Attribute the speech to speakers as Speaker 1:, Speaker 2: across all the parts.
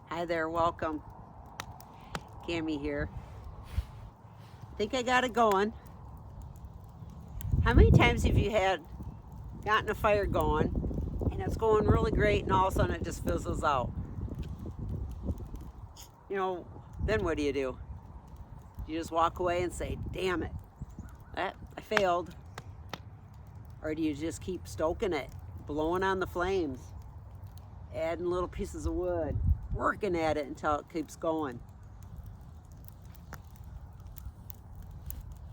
Speaker 1: Hi there, welcome. Kamie here. Think I got it going. How many times have you gotten a fire going and it's going really great and all of a sudden it just fizzles out? Then what do? You just walk away and say, damn it, I failed? Or do you just keep stoking it, blowing on the flames, adding little pieces of wood, working at it until it keeps going?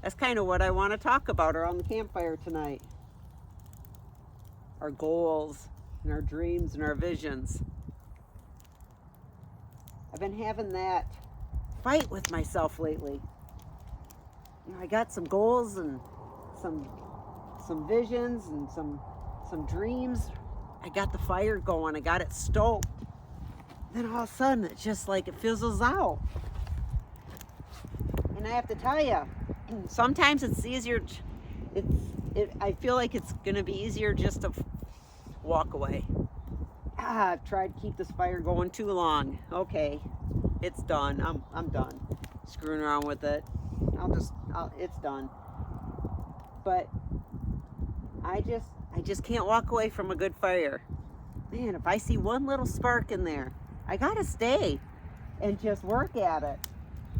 Speaker 1: That's kind of what I want to talk about around the campfire tonight. Our goals and our dreams and our visions. I've been having that fight with myself lately. I got some goals and some visions and some dreams. I got the fire going. I got it stoked. Then all of a sudden, it's just like it fizzles out. And I have to tell you, sometimes it's easier. I feel like it's going to be easier just to walk away. I've tried to keep this fire going too long. Okay, it's done. I'm done screwing around with it. It's done. But I just can't walk away from a good fire. Man, if I see one little spark in there, I gotta stay and just work at it.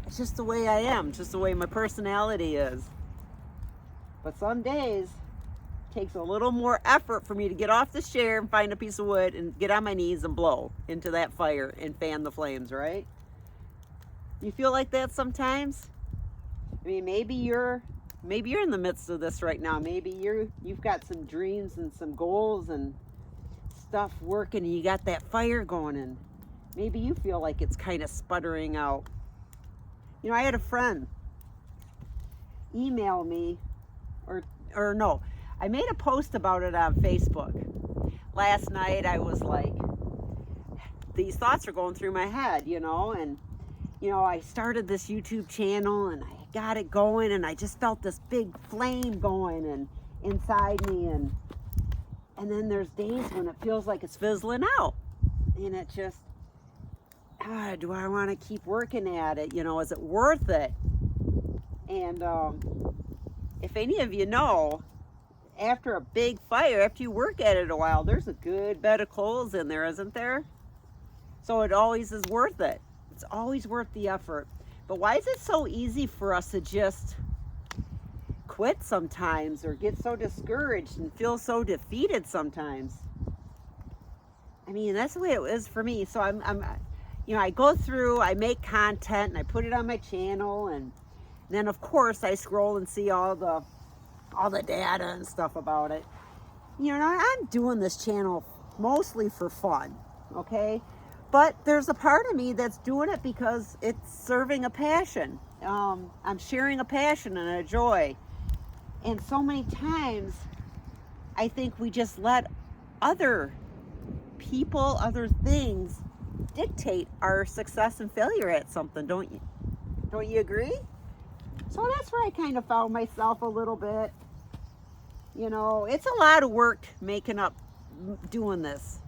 Speaker 1: It's just the way I am, just the way my personality is. But some days it takes a little more effort for me to get off the chair and find a piece of wood and get on my knees and blow into that fire and fan the flames, right? You feel like that sometimes? I mean, maybe you're in the midst of this right now. Maybe you've got some dreams and some goals and stuff working, and you got that fire going, and maybe you feel like it's kind of sputtering out. I had a friend email me, or no, I made a post about it on Facebook. Last night I was like, these thoughts are going through my head, and I started this YouTube channel and I got it going, and I just felt this big flame going and inside me, and then there's days when it feels like it's fizzling out, and it just, do I want to keep working at it? Is it worth it? And if any of you know, after a big fire, after you work at it a while, there's a good bed of coals in there, isn't there? So it always is worth it. It's always worth the effort. But why is it so easy for us to just quit sometimes, or get so discouraged and feel so defeated sometimes? I mean, that's the way it is for me. So I go through, I make content and I put it on my channel, and then of course I scroll and see all the data and stuff about it. I'm doing this channel mostly for fun, okay? But there's a part of me that's doing it because it's serving a passion. I'm sharing a passion and a joy. And so many times I think we just let other people, other things dictate our success and failure at something, don't you? Don't you agree? So that's where I kind of found myself a little bit. You know, it's a lot of work doing this.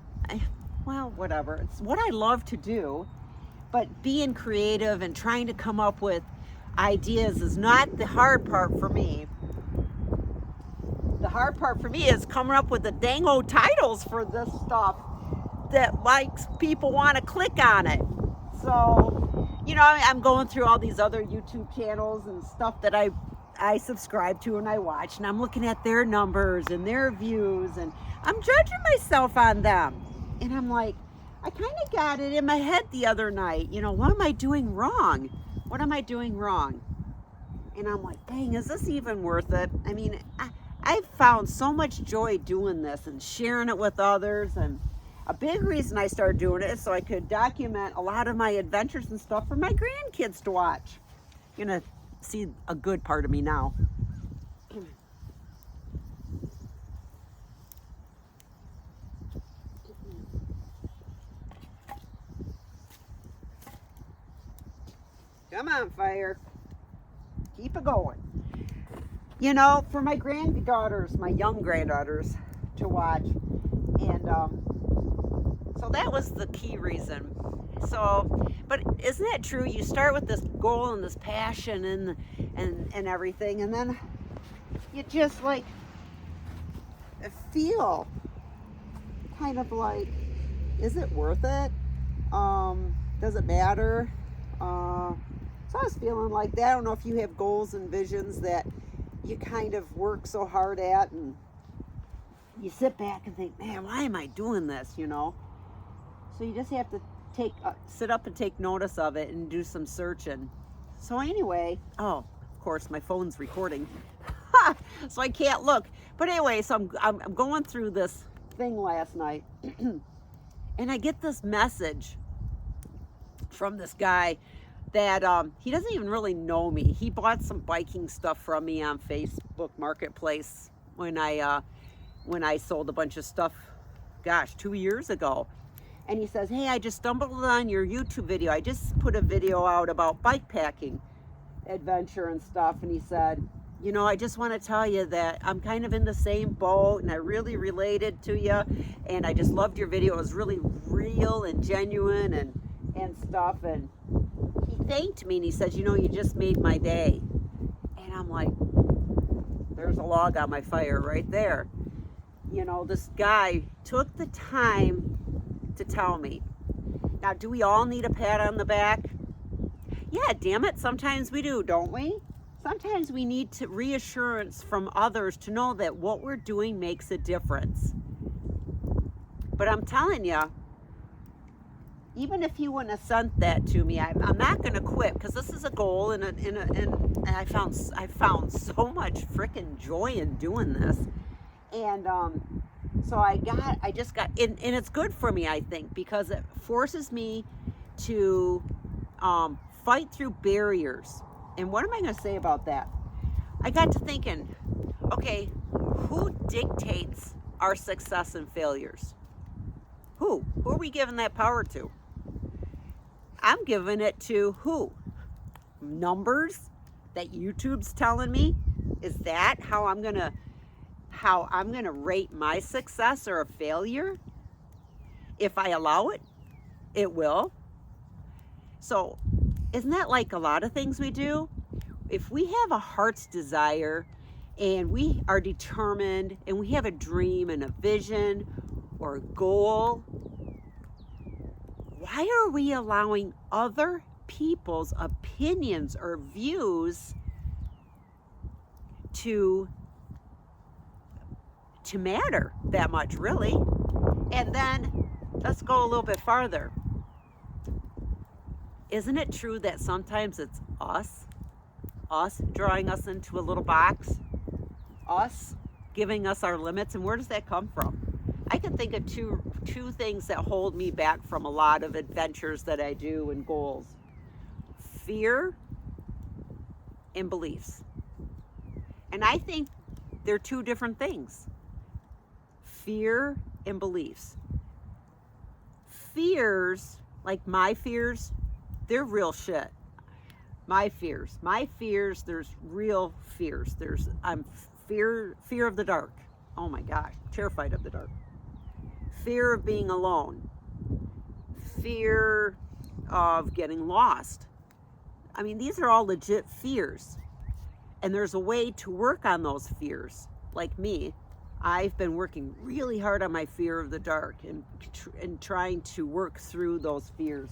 Speaker 1: Well, whatever. It's what I love to do, but being creative and trying to come up with ideas is not the hard part for me. The hard part for me is coming up with the dang old titles for this stuff that likes people want to click on it. So, you know, I'm going through all these other YouTube channels and stuff that I subscribe to and I watch, and I'm looking at their numbers and their views, and I'm judging myself on them. And I'm like, I kind of got it in my head the other night, you know, what am I doing wrong? What am I doing wrong? And I'm like, dang, is this even worth it? I mean, I've found so much joy doing this and sharing it with others, and a big reason I started doing it is so I could document a lot of my adventures and stuff for my grandkids to watch. You're gonna see a good part of me now. Come on, fire. Keep it going. You know, for my granddaughters, my young granddaughters to watch. And so that was the key reason. So, but isn't that true? You start with this goal and this passion and everything, and then you just like feel kind of like, is it worth it? Does it matter? So I was feeling like that. I don't know if you have goals and visions that you kind of work so hard at, and you sit back and think, man, why am I doing this, you know? So you just have to sit up and take notice of it and do some searching. So anyway, oh, of course, my phone's recording. So I can't look. But anyway, so I'm going through this thing last night, and I get this message from this guy that he doesn't even really know me. He bought some biking stuff from me on Facebook Marketplace when I sold a bunch of stuff, gosh, 2 years ago. And he says, hey, I just stumbled on your YouTube video. I just put a video out about bike packing adventure and stuff. And he said, you know, I just want to tell you that I'm kind of in the same boat, and I really related to you, and I just loved your video. It was really real and genuine and stuff. And he thanked me, and he says, you know, you just made my day. And I'm like, there's a log on my fire right there. You know, this guy took the time to tell me. Now, do we all need a pat on the back? Yeah, damn it, sometimes we do, don't we? Sometimes we need reassurance from others to know that what we're doing makes a difference. But I'm telling you, even if you wouldn't have sent that to me, I'm not going to quit, because this is a goal, and I found so much freaking joy in doing this. And so I just got, and it's good for me, I think, because it forces me to fight through barriers. And what am I going to say about that? I got to thinking, okay, who dictates our success and failures? Who? Who are we giving that power to? I'm giving it to who? Numbers that YouTube's telling me? Is that how I'm gonna rate my success or a failure? If I allow it, it will. So isn't that like a lot of things we do? If we have a heart's desire and we are determined and we have a dream and a vision or a goal, why are we allowing other people's opinions or views to matter that much, really? And then let's go a little bit farther. Isn't it true that sometimes it's us drawing us into a little box, us giving us our limits? And where does that come from? I can think of two things that hold me back from a lot of adventures that I do and goals: fear and beliefs. And I think they're two different things. fear and beliefs. Fears, like my fears, they're real shit. My fears, there's real fears. I'm fear of the dark. Oh my gosh, terrified of the dark. Fear of being alone. Fear of getting lost. I mean, these are all legit fears. And there's a way to work on those fears. Like me, I've been working really hard on my fear of the dark and trying to work through those fears.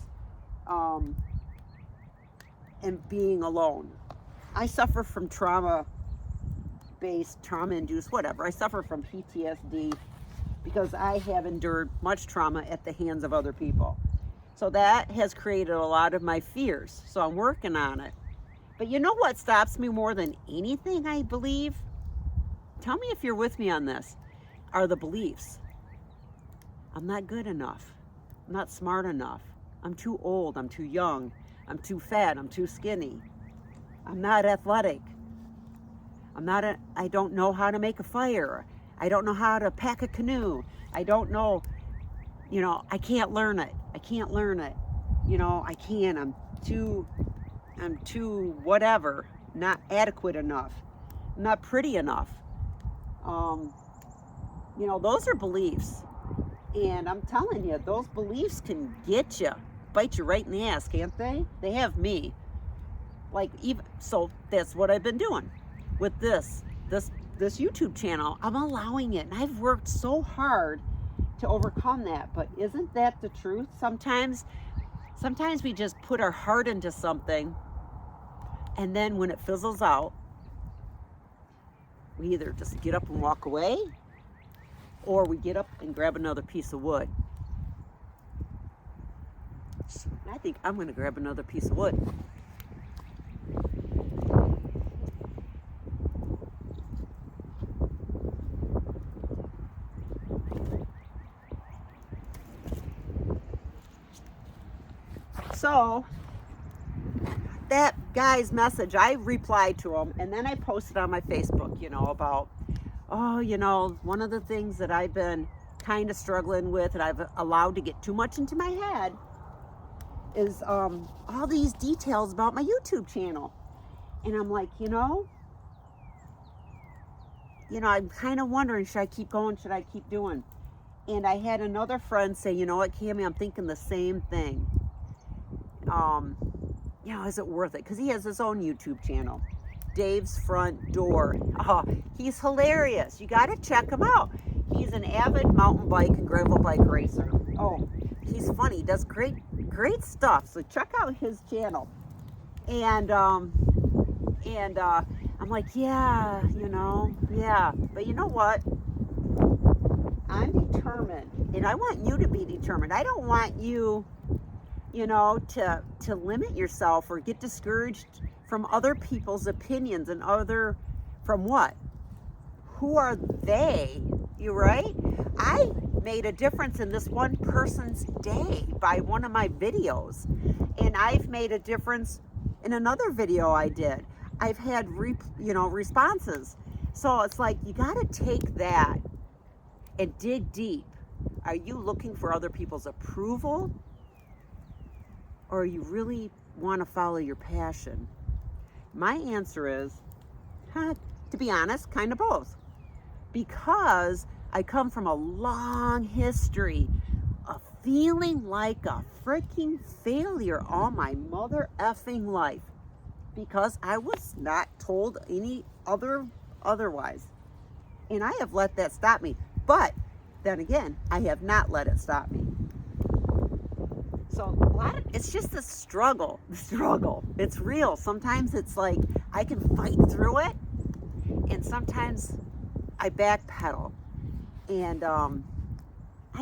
Speaker 1: And being alone. I suffer from trauma-induced, whatever. I suffer from PTSD because I have endured much trauma at the hands of other people. So that has created a lot of my fears. So I'm working on it. But you know what stops me more than anything, I believe? Tell me if you're with me on this. Are the beliefs. I'm not good enough. I'm not smart enough. I'm too old. I'm too young. I'm too fat. I'm too skinny. I'm not athletic. I don't know how to make a fire. I don't know how to pack a canoe. I don't know, I can't learn it. I can't. I'm too whatever, not adequate enough, not pretty enough. Those are beliefs. And I'm telling you, those beliefs can get you, bite you right in the ass, can't they? They have me. So that's what I've been doing with this YouTube channel. I'm allowing it, and I've worked so hard to overcome that. But isn't that the truth? Sometimes we just put our heart into something, and then when it fizzles out, we either just get up and walk away, or we get up and grab another piece of wood. I think I'm going to grab another piece of wood. So that guy's message, I replied to him, and then I posted on my Facebook, about, one of the things that I've been kind of struggling with and I've allowed to get too much into my head is all these details about my YouTube channel. And I'm like, I'm kind of wondering, should I keep going? Should I keep doing? And I had another friend say, you know what, Kamie, I'm thinking the same thing. Is it worth it? Because he has his own YouTube channel, Dave's Front Door. Oh, he's hilarious. You got to check him out. He's an avid mountain bike and gravel bike racer. Oh, he's funny. He does great stuff. So check out his channel. And I'm like, yeah. But you know what? I'm determined, and I want you to be determined. I don't want you, to limit yourself or get discouraged from other people's opinions and from what? Who are they? You right? I made a difference in this one person's day by one of my videos, and I've made a difference in another video I did. I've had responses. So it's like, you got to take that and dig deep. Are you looking for other people's approval, or you really want to follow your passion? My answer is, to be honest, kind of both. Because I come from a long history of feeling like a freaking failure all my mother effing life. Because I was not told any otherwise. And I have let that stop me. But then again, I have not let it stop me. So it's just a struggle. It's real. Sometimes it's like I can fight through it, and sometimes I backpedal. And I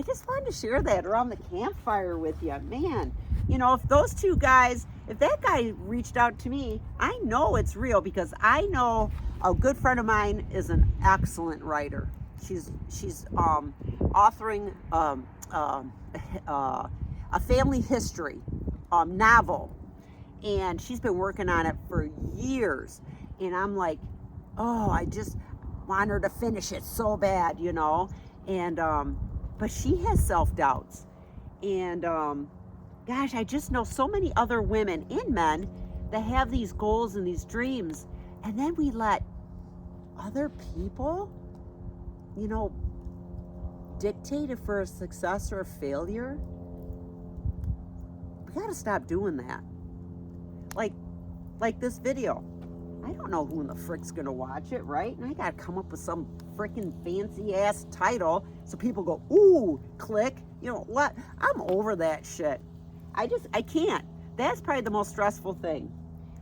Speaker 1: just wanted to share that around the campfire with you. Man, if that guy reached out to me, I know it's real, because I know a good friend of mine is an excellent writer. She's authoring a family history novel, and she's been working on it for years. And I'm like, oh, I just want her to finish it so bad, And, but she has self-doubts. And, gosh, I just know so many other women and men that have these goals and these dreams. And then we let other people, you know, dictate if we're a success or a failure. We gotta stop doing that. Like this video. I don't know who in the frick's gonna watch it, right? And I gotta come up with some frickin' fancy ass title so people go, ooh, click. You know what? I'm over that shit. I can't. That's probably the most stressful thing.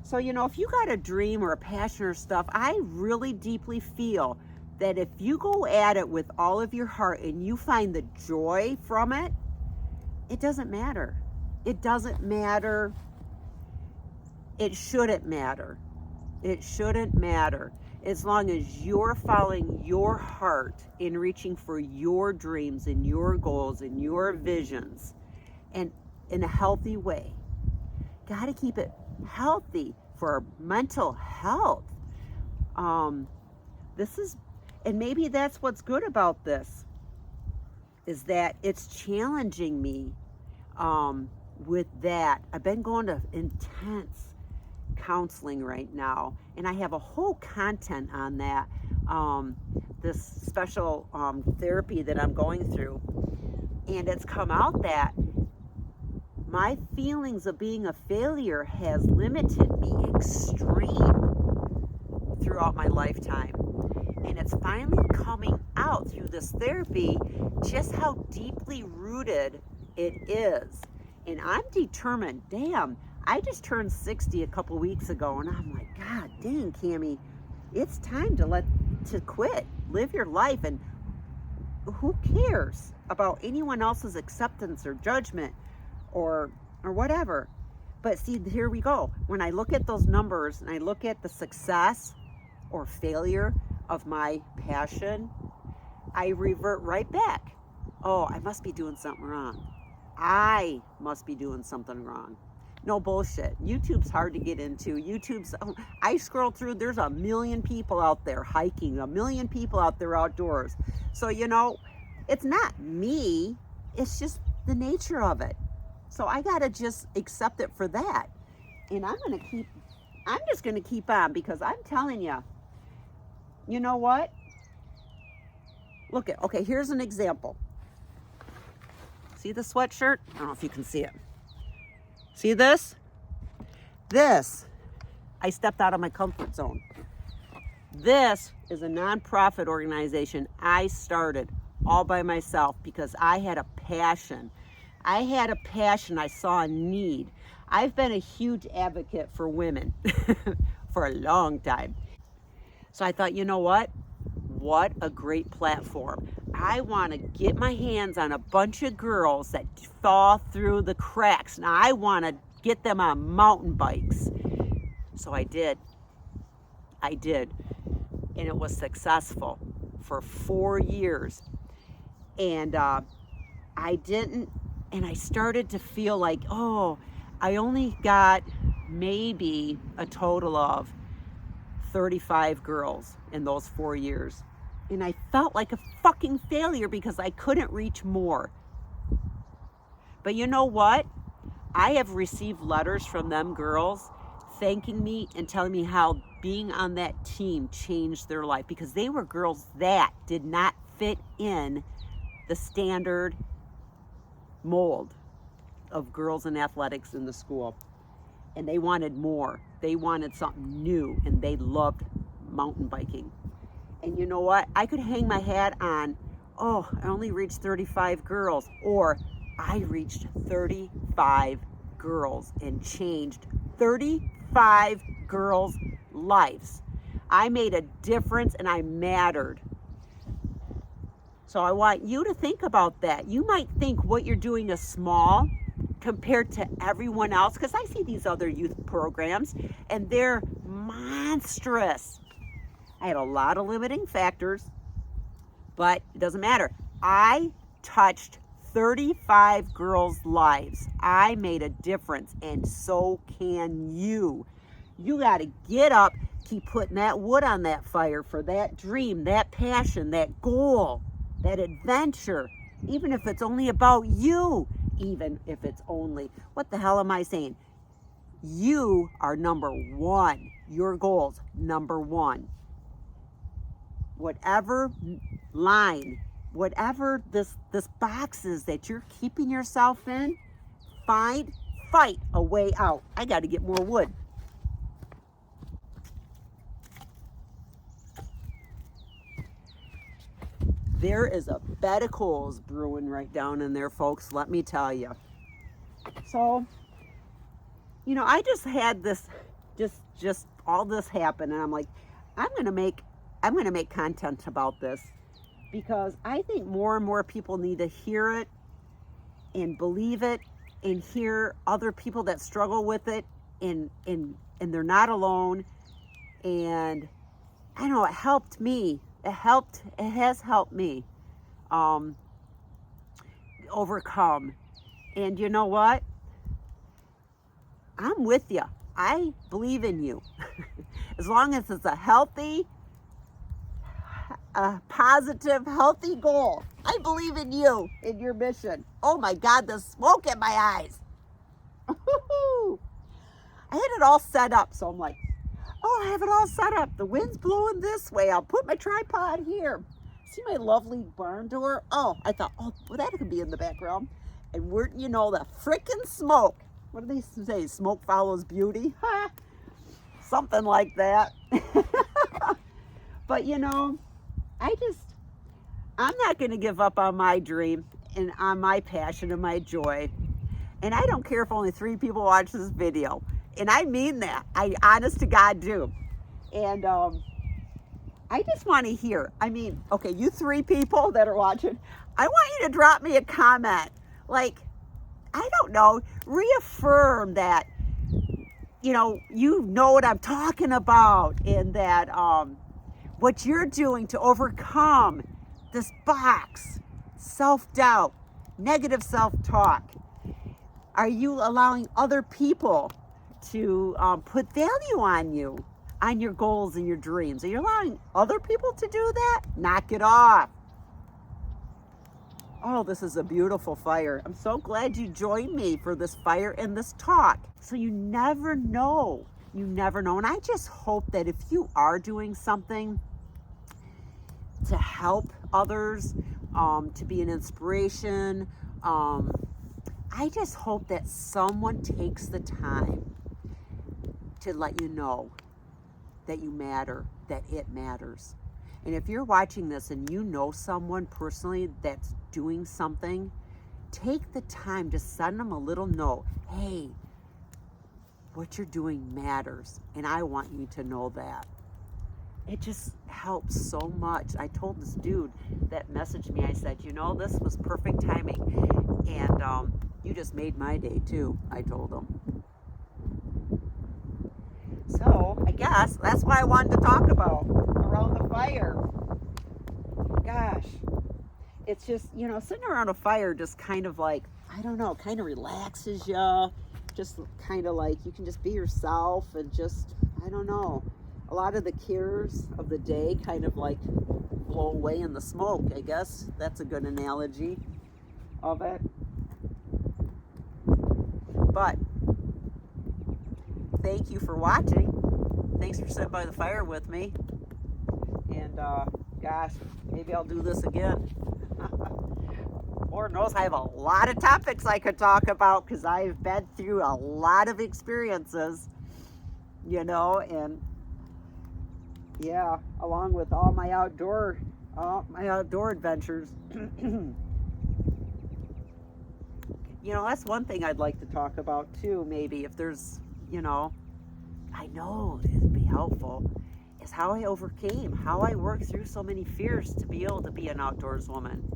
Speaker 1: So, you know, if you got a dream or a passion or stuff, I really deeply feel that if you go at it with all of your heart and you find the joy from it, it doesn't matter. It doesn't matter. It shouldn't matter. It shouldn't matter. As long as you're following your heart in reaching for your dreams and your goals and your visions, and in a healthy way. Got to keep it healthy for our mental health. And maybe that's what's good about this, is that it's challenging me with that. I've been going to intense counseling right now, and I have a whole content on that, this special therapy that I'm going through. And it's come out that my feelings of being a failure has limited me extreme throughout my lifetime. And it's finally coming out through this therapy just how deeply rooted it is. And I'm determined. Damn, I just turned 60 a couple weeks ago, and I'm like, God dang, Kamie, it's time to quit, live your life, and who cares about anyone else's acceptance or judgment or whatever. But see, here we go. When I look at those numbers and I look at the success or failure of my passion, I revert right back. Oh, I must be doing something wrong. I must be doing something wrong. No bullshit. YouTube's hard to get into. I scroll through, there's 1 million people out there hiking, 1 million people out there outdoors. So, you know, it's not me, it's just the nature of it. So I gotta just accept it for that. And I'm just gonna keep on, because I'm telling you, you know what? Okay, here's an example. See the sweatshirt? I don't know if you can see it. See this? I stepped out of my comfort zone. This is a nonprofit organization I started all by myself because I had a passion. I saw a need. I've been a huge advocate for women for a long time. So I thought, you know what? What a great platform. I want to get my hands on a bunch of girls that fall through the cracks, and I want to get them on mountain bikes. So I did. And it was successful for 4 years. And I started to feel like, oh, I only got maybe a total of 35 girls in those 4 years. And I felt like a fucking failure because I couldn't reach more. But you know what? I have received letters from them girls thanking me and telling me how being on that team changed their life, because they were girls that did not fit in the standard mold of girls in athletics in the school. And they wanted more. They wanted something new, and they loved mountain biking. And you know what? I could hang my hat on, oh, I only reached 35 girls, or I reached 35 girls and changed 35 girls' lives. I made a difference and I mattered. So I want you to think about that. You might think what you're doing is small compared to everyone else, because I see these other youth programs and they're monstrous. I had a lot of limiting factors, but it doesn't matter. I touched 35 girls' lives. I made a difference, and so can you. You got to get up, keep putting that wood on that fire for that dream, that passion, that goal. that adventure, even if it's only about you, even if it's only, what the hell am I saying? You are number one. Your goals, number one. Whatever line, whatever this box is that you're keeping yourself in, fight a way out. I got to get more wood. There is a bed of coals brewing right down in there, folks, let me tell you. So, you know, I just had this, just all this happen, and I'm like, I'm gonna make content about this, because I think more and more people need to hear it and believe it, and hear other people that struggle with it, and they're not alone. And I know it helped me. It has helped me overcome. And you know what? I'm with you. I believe in you. As long as it's a healthy, positive, healthy goal. I believe in you, in your mission. Oh my God, the smoke in my eyes. I had it all set up, so I'm like, oh, I have it all set up. The wind's blowing this way. I'll put my tripod here. See my lovely barn door? Oh, I thought, oh, well, that could be in the background. And wouldn't you know, the frickin' smoke. What do they say? Smoke follows beauty? Ha! Something like that. But you know, I'm not going to give up on my dream and on my passion and my joy. And I don't care if only 3 people watch this video. And I mean that. I honest to God do. And I just want to hear. I mean, okay, you 3 people that are watching, I want you to drop me a comment. Like, I don't know, reaffirm that, you know what I'm talking about, and that what you're doing to overcome this box, self-doubt, negative self-talk. Are you allowing other people to put value on you, on your goals and your dreams? Are you allowing other people to do that? Knock it off. Oh, this is a beautiful fire. I'm so glad you joined me for this fire and this talk. So you never know. You never know. And I just hope that if you are doing something to help others, to be an inspiration, I just hope that someone takes the time to let you know that you matter, that it matters. And if you're watching this and you know someone personally that's doing something, take the time to send them a little note. Hey, what you're doing matters, and I want you to know that. It just helps so much. I told this dude that messaged me, I said, you know, this was perfect timing. And you just made my day too, I told him. So I guess that's why I wanted to talk about around the fire. Gosh, it's just, you know, sitting around a fire just kind of like, I don't know, kind of relaxes you. Just kind of like you can just be yourself and just, I don't know, a lot of the cares of the day kind of like blow away in the smoke. I guess that's a good analogy of it. But thank you for watching. Thanks for sitting by the fire with me. And gosh, maybe I'll do this again. Lord knows I have a lot of topics I could talk about, because I've been through a lot of experiences, you know, and yeah, along with all my outdoor adventures. You know, that's one thing I'd like to talk about too, maybe, if there's, you know, I know it'd be helpful, is how I overcame, how I worked through so many fears to be able to be an outdoors woman.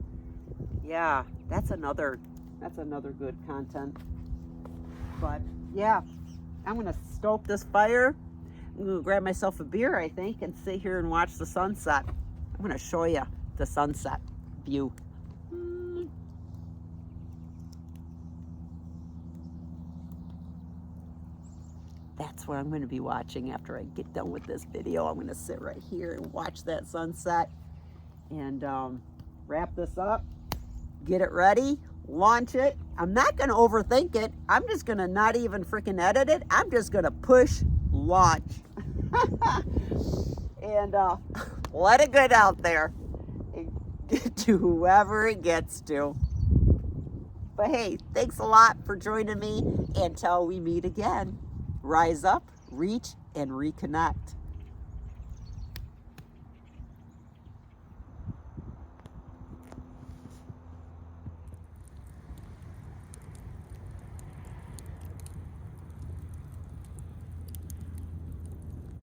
Speaker 1: Yeah, that's another good content. But yeah, I'm gonna stoke this fire. I'm gonna grab myself a beer, I think, and sit here and watch the sunset. I'm gonna show you the sunset view. That's what I'm going to be watching after I get done with this video. I'm going to sit right here and watch that sunset. And wrap this up, get it ready, launch it. I'm not going to overthink it. I'm just going to not even freaking edit it. I'm just going to push launch. And let it get out there to whoever it gets to. But hey, thanks a lot for joining me. Until we meet again, rise up, reach, and reconnect.